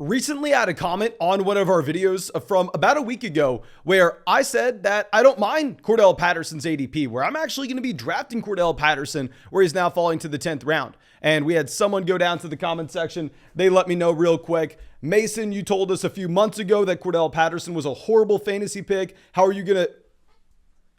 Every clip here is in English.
recently had a comment on one of our videos from about a week ago where I said that I don't mind Cordell Patterson's ADP, where I'm actually going to be drafting Cordell Patterson, where he's now falling to the 10th round. And we had someone go down to the comment section. They let me know real quick. Mason, you told us a few months ago that Cordell Patterson was a horrible fantasy pick. How are you going to...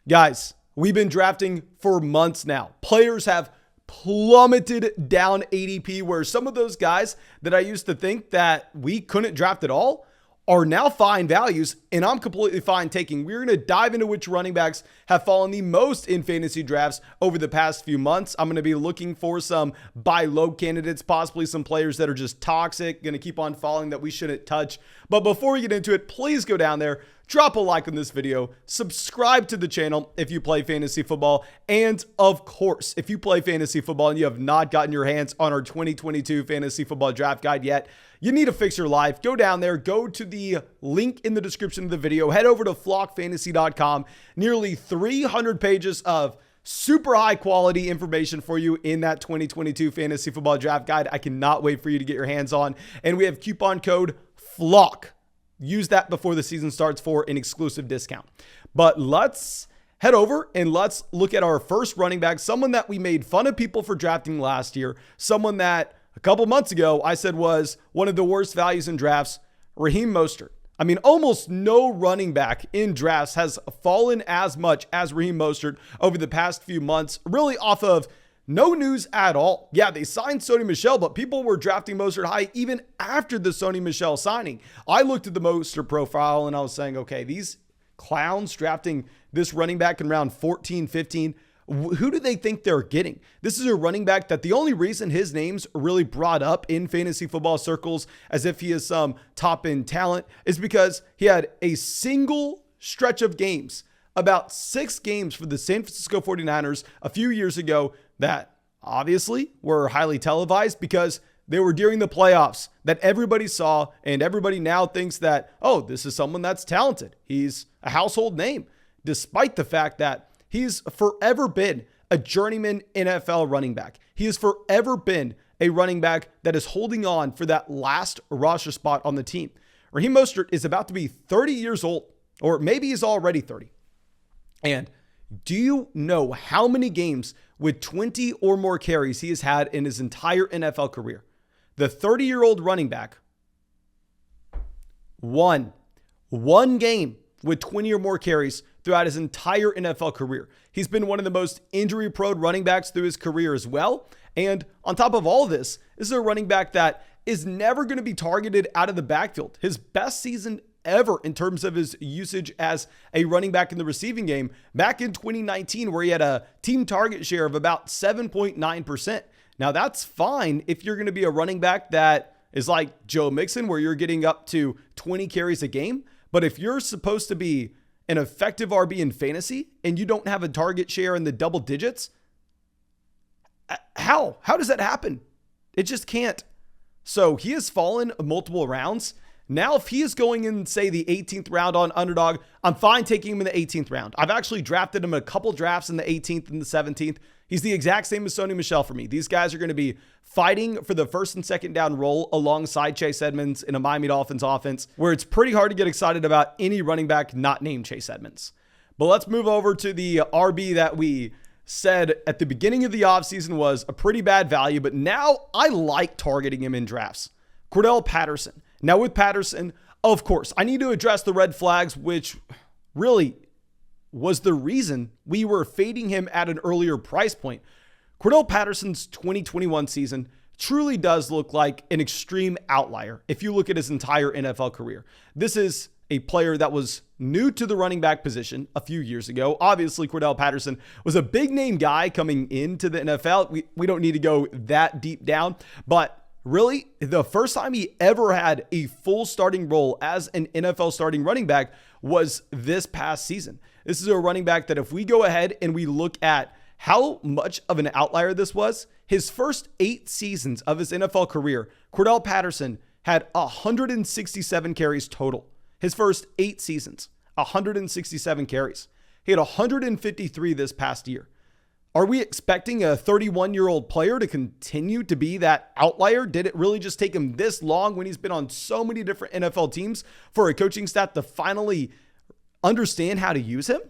Guys, we've been drafting for months now. Players have plummeted down ADP, where some of those guys that I used to think that we couldn't draft at all are now fine values, and I'm completely fine taking. We're going to dive into which running backs have fallen the most in fantasy drafts over the past few months. I'm going to be looking for some buy low candidates, possibly some players that are just toxic, going to keep on falling that we shouldn't touch. But before we get into it, please go down there, drop a like on this video, subscribe to the channel if you play fantasy football, and of course, if you play fantasy football and you have not gotten your hands on our 2022 fantasy football draft guide yet, you need to fix your life. Go down there, go to the link in the description of the video, head over to flockfantasy.com, nearly 300 pages of super high quality information for you in that 2022 fantasy football draft guide. I cannot wait for you to get your hands on, and we have coupon code FLOCK. Use that before the season starts for an exclusive discount. But let's head over and let's look at our first running back, someone that we made fun of people for drafting last year, someone that a couple months ago I said was one of the worst values in drafts, Raheem Mostert. I mean, almost no running back in drafts has fallen as much as Raheem Mostert over the past few months, really off of no news at all. Yeah, they signed Sony Michel, but people were drafting Mostert high even after the Sony Michel signing. I looked at the Mostert profile and I was saying, okay, these clowns drafting this running back in round 14, 15, who do they think they're getting? This is a running back that the only reason his name's really brought up in fantasy football circles as if he is some top end talent is because he had a single stretch of games, about 6 games for the San Francisco 49ers a few years ago that obviously were highly televised because they were during the playoffs that everybody saw, and everybody now thinks that, oh, this is someone that's talented. He's a household name, despite the fact that he's forever been a journeyman NFL running back. He has forever been a running back that is holding on for that last roster spot on the team. Raheem Mostert is about to be 30 years old, or maybe he's already 30. And do you know how many games with 20 or more carries he has had in his entire NFL career? The 30-year-old running back, one game with 20 or more carries throughout his entire NFL career. He's been one of the most injury-prone running backs through his career as well. And on top of all this is a running back that is never going to be targeted out of the backfield. His best season ever in terms of his usage as a running back in the receiving game back in 2019, where he had a team target share of about 7.9%. Now that's fine if you're going to be a running back that is like Joe Mixon, where you're getting up to 20 carries a game. But if you're supposed to be an effective RB in fantasy and you don't have a target share in the double digits, how does that happen? It just can't. So he has fallen multiple rounds. Now, if he is going in, say, the 18th round on Underdog, I'm fine taking him in the 18th round. I've actually drafted him a couple drafts in the 18th and the 17th. He's the exact same as Sony Michel for me. These guys are going to be fighting for the first and second down role alongside Chase Edmonds in a Miami Dolphins offense, where it's pretty hard to get excited about any running back not named Chase Edmonds. But let's move over to the RB that we said at the beginning of the offseason was a pretty bad value, but now I like targeting him in drafts. Cordell Patterson. Now with Patterson, of course, I need to address the red flags, which really was the reason we were fading him at an earlier price point. Cordell Patterson's 2021 season truly does look like an extreme outlier if you look at his entire NFL career. This is a player that was new to the running back position a few years ago. Obviously, Cordell Patterson was a big name guy coming into the NFL. We don't need to go that deep down, but really, the first time he ever had a full starting role as an NFL starting running back was this past season. This is a running back that if we go ahead and we look at how much of an outlier this was, his first 8 seasons of his NFL career, Cordell Patterson had 167 carries total. His first 8 seasons, 167 carries. He had 153 this past year. Are we expecting a 31-year-old player to continue to be that outlier? Did it really just take him this long when he's been on so many different NFL teams for a coaching staff to finally understand how to use him?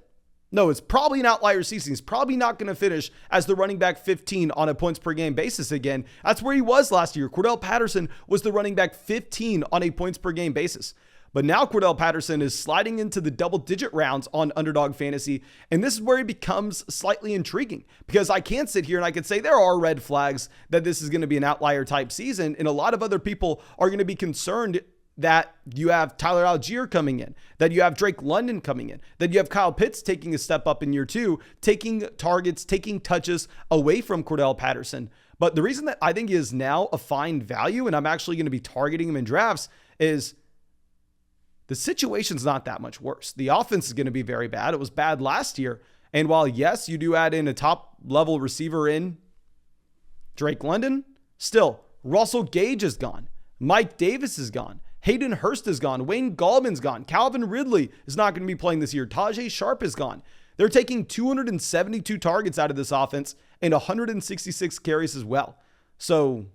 No, it's probably an outlier season. He's probably not going to finish as the running back 15 on a points per game basis again. That's where he was last year. Cordell Patterson was the running back 15 on a points per game basis. But now Cordell Patterson is sliding into the double-digit rounds on Underdog Fantasy, and this is where he becomes slightly intriguing because I can't sit here and I could say there are red flags that this is going to be an outlier type season, and a lot of other people are going to be concerned that you have Tyler Algier coming in, that you have Drake London coming in, that you have Kyle Pitts taking a step up in year 2, taking targets, taking touches away from Cordell Patterson. But the reason that I think he is now a fine value, and I'm actually going to be targeting him in drafts, is the situation's not that much worse. The offense is going to be very bad. It was bad last year. And while, yes, you do add in a top-level receiver in Drake London, still, Russell Gage is gone. Mike Davis is gone. Hayden Hurst is gone. Wayne Gallman's gone. Calvin Ridley is not going to be playing this year. Tajay Sharp is gone. They're taking 272 targets out of this offense and 166 carries as well. So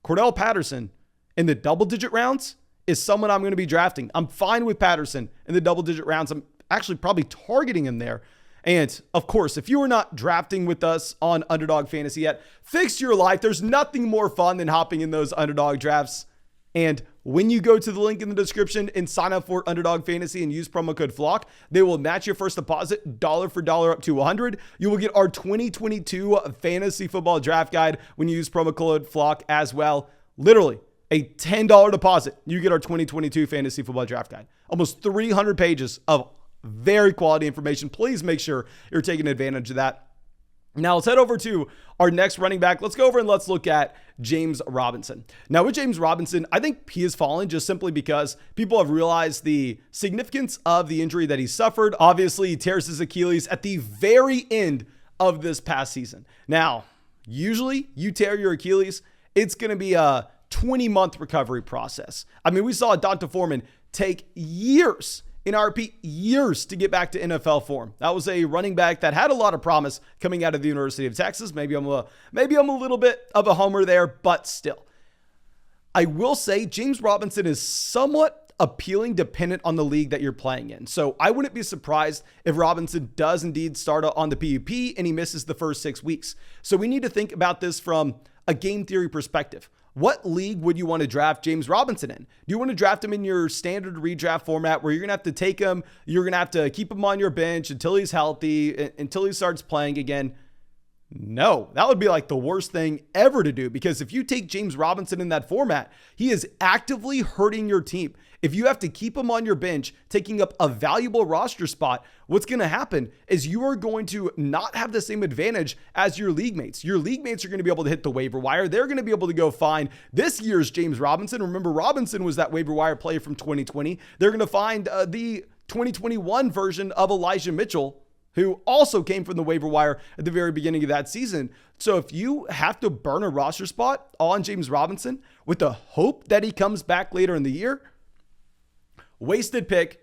Cordell Patterson in the double-digit rounds is someone I'm going to be drafting. I'm fine with Patterson in the double-digit rounds. I'm actually probably targeting him there. And of course, if you are not drafting with us on Underdog Fantasy yet, fix your life. There's nothing more fun than hopping in those Underdog drafts. And when you go to the link in the description and sign up for Underdog Fantasy and use promo code FLOCK, they will match your first deposit dollar for dollar up to $100. You will get our 2022 fantasy football draft guide when you use promo code FLOCK as well. Literally a $10 deposit. You get our 2022 fantasy football draft guide. Almost 300 pages of very quality information. Please make sure you're taking advantage of that. Now let's head over to our next running back. Let's go over and let's look at James Robinson. Now with James Robinson, I think he has fallen just simply because people have realized the significance of the injury that he suffered. Obviously, he tears his Achilles at the very end of this past season. Now, usually you tear your Achilles, it's going to be a 20-month recovery process. I mean, we saw Donta Foreman take years, in RP, years to get back to NFL form. That was a running back that had a lot of promise coming out of the University of Texas. Maybe I'm a little bit of a homer there, but still. I will say James Robinson is somewhat appealing dependent on the league that you're playing in. So I wouldn't be surprised if Robinson does indeed start on the PUP and he misses the first 6 weeks. So we need to think about this from a game theory perspective. What league would you want to draft James Robinson in? Do you want to draft him in your standard redraft format where you're going to have to take him, you're going to have to keep him on your bench until he's healthy, until he starts playing again? No, that would be like the worst thing ever to do, because if you take James Robinson in that format, he is actively hurting your team. If you have to keep him on your bench, taking up a valuable roster spot, what's going to happen is you are going to not have the same advantage as your league mates. Your league mates are going to be able to hit the waiver wire. They're going to be able to go find this year's James Robinson. Remember, Robinson was that waiver wire player from 2020. They're going to find the 2021 version of Elijah Mitchell, who also came from the waiver wire at the very beginning of that season. So if you have to burn a roster spot on James Robinson with the hope that he comes back later in the year, wasted pick,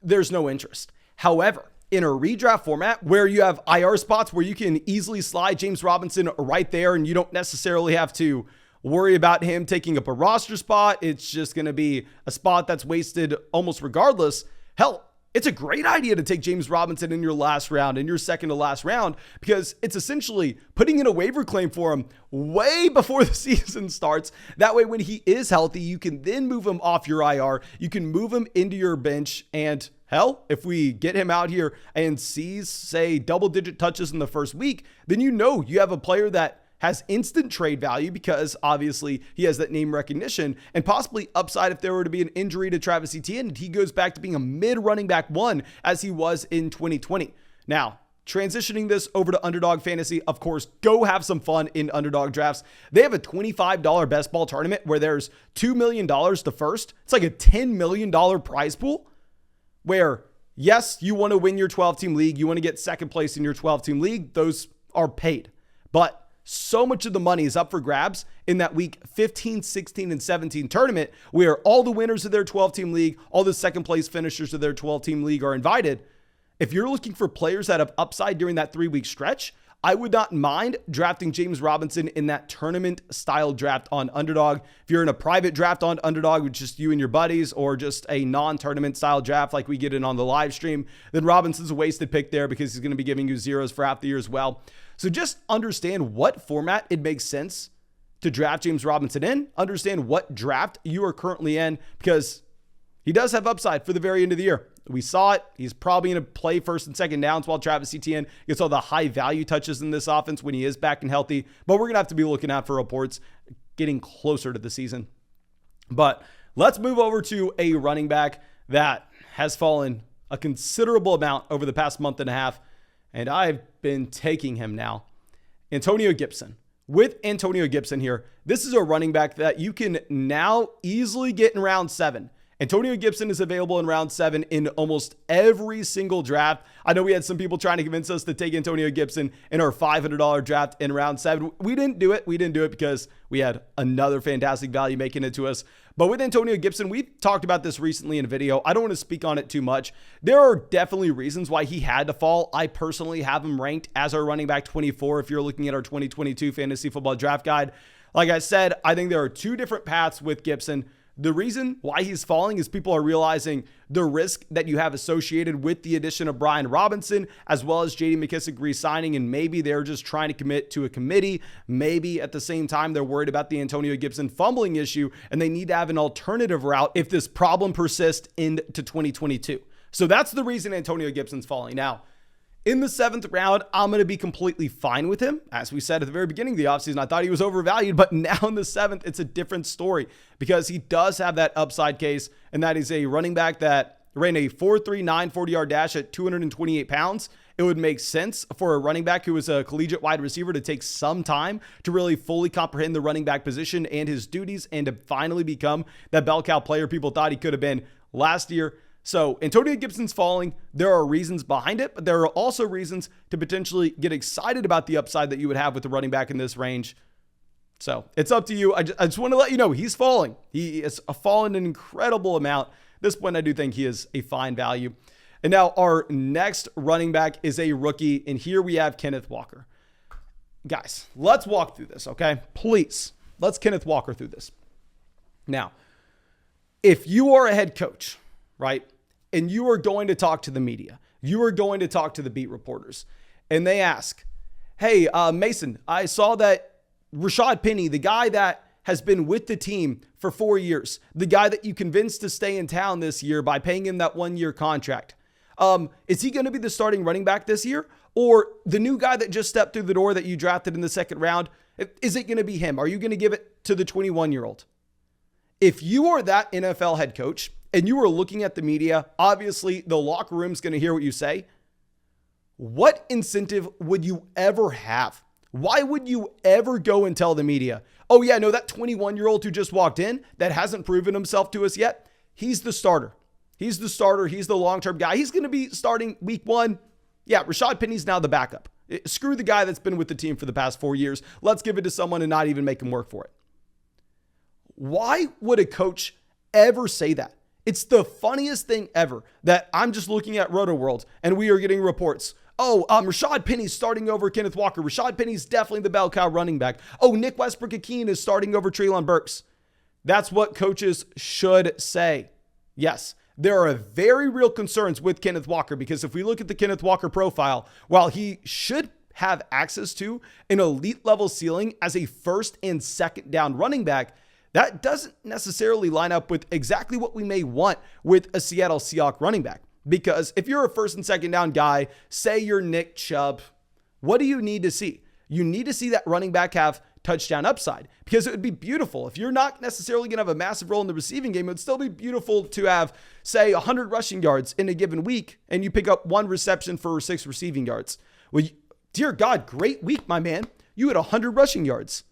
there's no interest. However, in a redraft format where you have IR spots where you can easily slide James Robinson right there and you don't necessarily have to worry about him taking up a roster spot, it's just going to be a spot that's wasted almost regardless. Hell, it's a great idea to take James Robinson in your last round, in your second to last round, because it's essentially putting in a waiver claim for him way before the season starts. That way, when he is healthy, you can then move him off your IR. You can move him into your bench. And hell, if we get him out here and sees, say, double-digit touches in the first week, then you know you have a player that has instant trade value because obviously he has that name recognition and possibly upside if there were to be an injury to Travis Etienne and he goes back to being a mid running back one as he was in 2020. Now, transitioning this over to Underdog Fantasy, of course, go have some fun in Underdog drafts. They have a $25 best ball tournament where there's $2 million to first. It's like a $10 million prize pool where, yes, you want to win your 12-team league. You want to get second place in your 12-team league. Those are paid. But so much of the money is up for grabs in that week 15, 16, and 17 tournament where all the winners of their 12-team league, all the second place finishers of their 12-team league are invited. If you're looking for players that have upside during that 3-week stretch, I would not mind drafting James Robinson in that tournament style draft on Underdog. If you're in a private draft on Underdog with just you and your buddies, or just a non-tournament style draft like we get in on the live stream, then Robinson's a wasted pick there because he's going to be giving you zeros for half the year as well. So just understand what format it makes sense to draft James Robinson in. Understand what draft you are currently in, because he does have upside for the very end of the year. We saw it. He's probably going to play first and second downs while Travis Etienne gets all the high value touches in this offense when he is back and healthy. But we're going to have to be looking out for reports getting closer to the season. But let's move over to a running back that has fallen a considerable amount over the past month and a half, and I've been taking him now. Antonio Gibson. With Antonio Gibson here, this is a running back that you can now easily get in round 7. Antonio Gibson is available in round 7 in almost every single draft. I know we had some people trying to convince us to take Antonio Gibson in our $500 draft in round 7. We didn't do it. We didn't do it because we had another fantastic value making it to us. But with Antonio Gibson, we've talked about this recently in a video. I don't want to speak on it too much. There are definitely reasons why he had to fall. I personally have him ranked as our running back 24 if you're looking at our 2022 fantasy football draft guide. Like I said, I think there are two different paths with Gibson. The reason why he's falling is people are realizing the risk that you have associated with the addition of Brian Robinson, as well as J.D. McKissic re-signing, and maybe they're just trying to commit to a committee. Maybe at the same time, they're worried about the Antonio Gibson fumbling issue, and they need to have an alternative route if this problem persists into 2022. So that's the reason Antonio Gibson's falling. Now, in the 7th round, I'm going to be completely fine with him. As we said at the very beginning of the offseason, I thought he was overvalued, but now in the 7th, it's a different story because he does have that upside case, and that is a running back that ran a 4.39 40-yard dash at 228 pounds. It would make sense for a running back who is a collegiate wide receiver to take some time to really fully comprehend the running back position and his duties and to finally become that bell cow player people thought he could have been last year. So Antonio Gibson's falling. There are reasons behind it, but there are also reasons to potentially get excited about the upside that you would have with the running back in this range. So it's up to you. I just want to let you know he's falling. He has fallen an incredible amount. At this point, I do think he is a fine value. And now our next running back is a rookie, and here we have Kenneth Walker. Guys, let's walk through this, okay? Please, let's Kenneth Walker through this. Now, if you are a head coach, right, and you are going to talk to the media, you are going to talk to the beat reporters, and they ask, hey, Mason, I saw that Rashad Penny, the guy that has been with the team for 4 years, the guy that you convinced to stay in town this year by paying him that 1-year contract, is he going to be the starting running back this year? Or the new guy that just stepped through the door that you drafted in the 2nd round, is it going to be him? Are you going to give it to the 21-year-old? If you are that NFL head coach, and you are looking at the media, obviously the locker room's going to hear what you say. What incentive would you ever have? Why would you ever go and tell the media, oh yeah, no, that 21-year-old who just walked in that hasn't proven himself to us yet, he's the starter. He's the starter. He's the long-term guy. He's going to be starting week 1. Yeah, Rashad Penny's now the backup. Screw the guy that's been with the team for the past 4 years. Let's give it to someone and not even make him work for it. Why would a coach ever say that? It's the funniest thing ever that I'm just looking at Roto World and we are getting reports. Oh, Rashad Penny's starting over Kenneth Walker. Rashad Penny's definitely the bell cow running back. Oh, Nick Westbrook-Ikhine is starting over Treylon Burks. That's what coaches should say. Yes, there are very real concerns with Kenneth Walker because if we look at the Kenneth Walker profile, while he should have access to an elite level ceiling as a 1st and 2nd down running back, that doesn't necessarily line up with exactly what we may want with a Seattle Seahawks running back. Because if you're a 1st and 2nd down guy, say you're Nick Chubb, what do you need to see? You need to see that running back have touchdown upside because it would be beautiful. If you're not necessarily going to have a massive role in the receiving game, it would still be beautiful to have, say, 100 rushing yards in a given week and you pick up 1 reception for 6 receiving yards. Well, dear God, great week, my man. You had 100 rushing yards.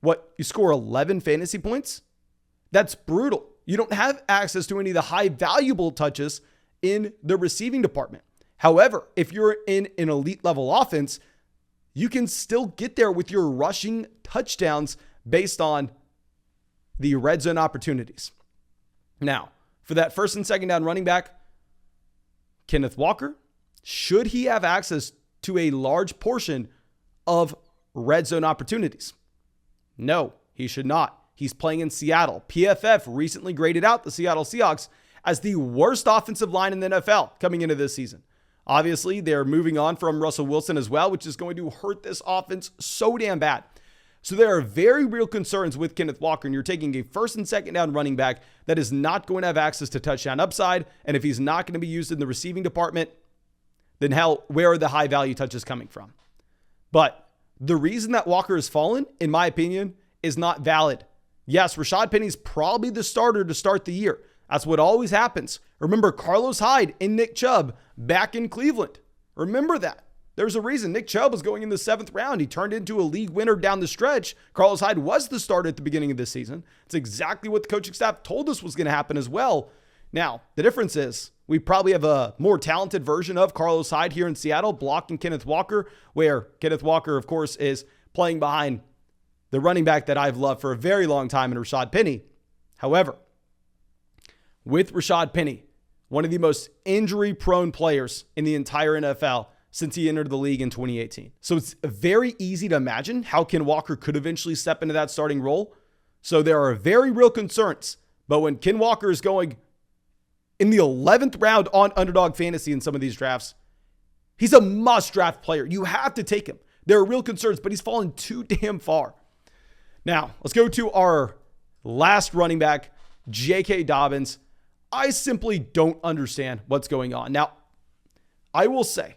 What, you score 11 fantasy points? That's brutal. You don't have access to any of the high valuable touches in the receiving department. However, if you're in an elite level offense, you can still get there with your rushing touchdowns based on the red zone opportunities. Now, for that 1st and 2nd down running back, Kenneth Walker, should he have access to a large portion of red zone opportunities? No, he should not. He's playing in Seattle. PFF recently graded out the Seattle Seahawks as the worst offensive line in the NFL coming into this season. Obviously, they're moving on from Russell Wilson as well, which is going to hurt this offense so damn bad. So there are very real concerns with Kenneth Walker, and you're taking a first and second down running back that is not going to have access to touchdown upside. And if he's not going to be used in the receiving department, then hell, where are the high value touches coming from? But the reason that Walker has fallen, in my opinion, is not valid. Yes, Rashad Penny's probably the starter to start the year. That's what always happens. Remember Carlos Hyde and Nick Chubb back in Cleveland. Remember that. There's a reason Nick Chubb was going in the 7th round. He turned into a league winner down the stretch. Carlos Hyde was the starter at the beginning of this season. It's exactly what the coaching staff told us was going to happen as well. Now, the difference is we probably have a more talented version of Carlos Hyde here in Seattle, blocking Kenneth Walker, where Kenneth Walker, of course, is playing behind the running back that I've loved for a very long time in Rashad Penny. However, with Rashad Penny, one of the most injury-prone players in the entire NFL since he entered the league in 2018. So it's very easy to imagine how Ken Walker could eventually step into that starting role. So there are very real concerns. But when Ken Walker is going in the 11th round on Underdog Fantasy in some of these drafts, he's a must-draft player. You have to take him. There are real concerns, but he's fallen too damn far. Now, let's go to our last running back, J.K. Dobbins. I simply don't understand what's going on. Now, I will say,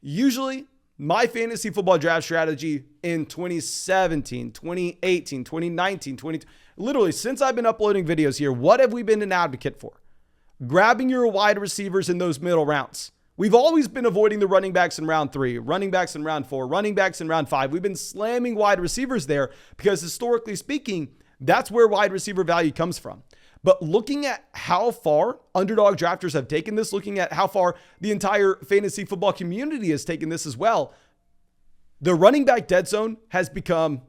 usually my fantasy football draft strategy in 2017, 2018, 2019, literally since I've been uploading videos here, what have we been an advocate for? Grabbing your wide receivers in those middle rounds. We've always been avoiding the running backs in round 3, running backs in round 4, running backs in round 5. We've been slamming wide receivers there because historically speaking, that's where wide receiver value comes from. But looking at how far underdog drafters have taken this, looking at how far the entire fantasy football community has taken this as well, the running back dead zone has become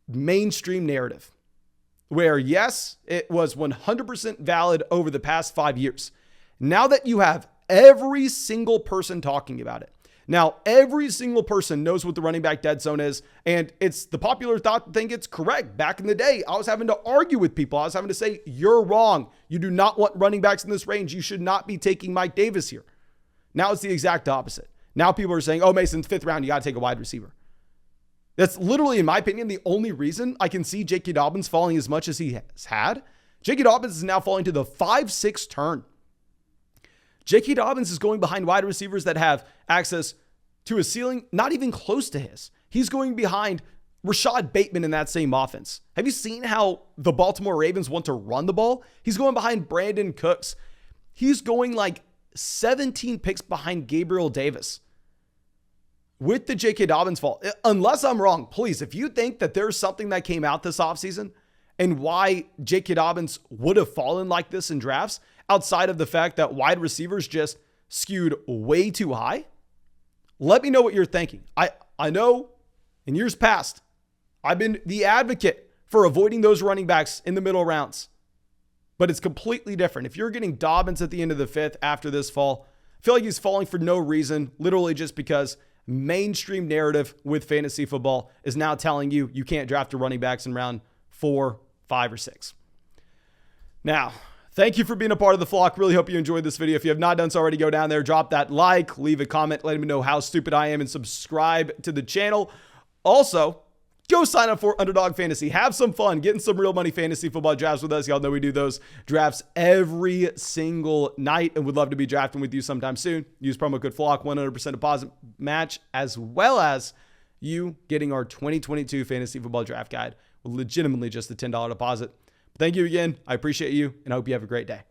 mainstream narrative. Where yes, it was 100% valid over the past 5 years. Now that you have every single person talking about it, now, every single person knows what the running back dead zone is, and it's the popular thought to think it's correct. Back in the day, I was having to argue with people. I was having to say, you're wrong. You do not want running backs in this range. You should not be taking Mike Davis here. Now it's the exact opposite. Now people are saying, oh, Mason, 5th round, you got to take a wide receiver. That's literally, in my opinion, the only reason I can see J.K. Dobbins falling as much as he has had. J.K. Dobbins is now falling to the 5-6 turn. J.K. Dobbins is going behind wide receivers that have access to a ceiling not even close to his. He's going behind Rashad Bateman in that same offense. Have you seen how the Baltimore Ravens want to run the ball? He's going behind Brandon Cooks. He's going like 17 picks behind Gabriel Davis. With the J.K. Dobbins fall, unless I'm wrong, please, if you think that there's something that came out this offseason and why J.K. Dobbins would have fallen like this in drafts, outside of the fact that wide receivers just skewed way too high, let me know what you're thinking. I know in years past, I've been the advocate for avoiding those running backs in the middle rounds, but it's completely different. If you're getting Dobbins at the end of the 5th after this fall, I feel like he's falling for no reason, literally just because mainstream narrative with fantasy football is now telling you you can't draft your running backs in round 4, 5, or 6. Now, thank you for being a part of the flock. Really hope you enjoyed this video. If you have not done so already, go down there, drop that like, leave a comment, let me know how stupid I am, and subscribe to the channel. Also, go sign up for Underdog Fantasy. Have some fun getting some real money fantasy football drafts with us. Y'all know we do those drafts every single night and would love to be drafting with you sometime soon. Use promo code FLOCK, 100% deposit match, as well as you getting our 2022 fantasy football draft guide with legitimately just a $10 deposit. Thank you again. I appreciate you and I hope you have a great day.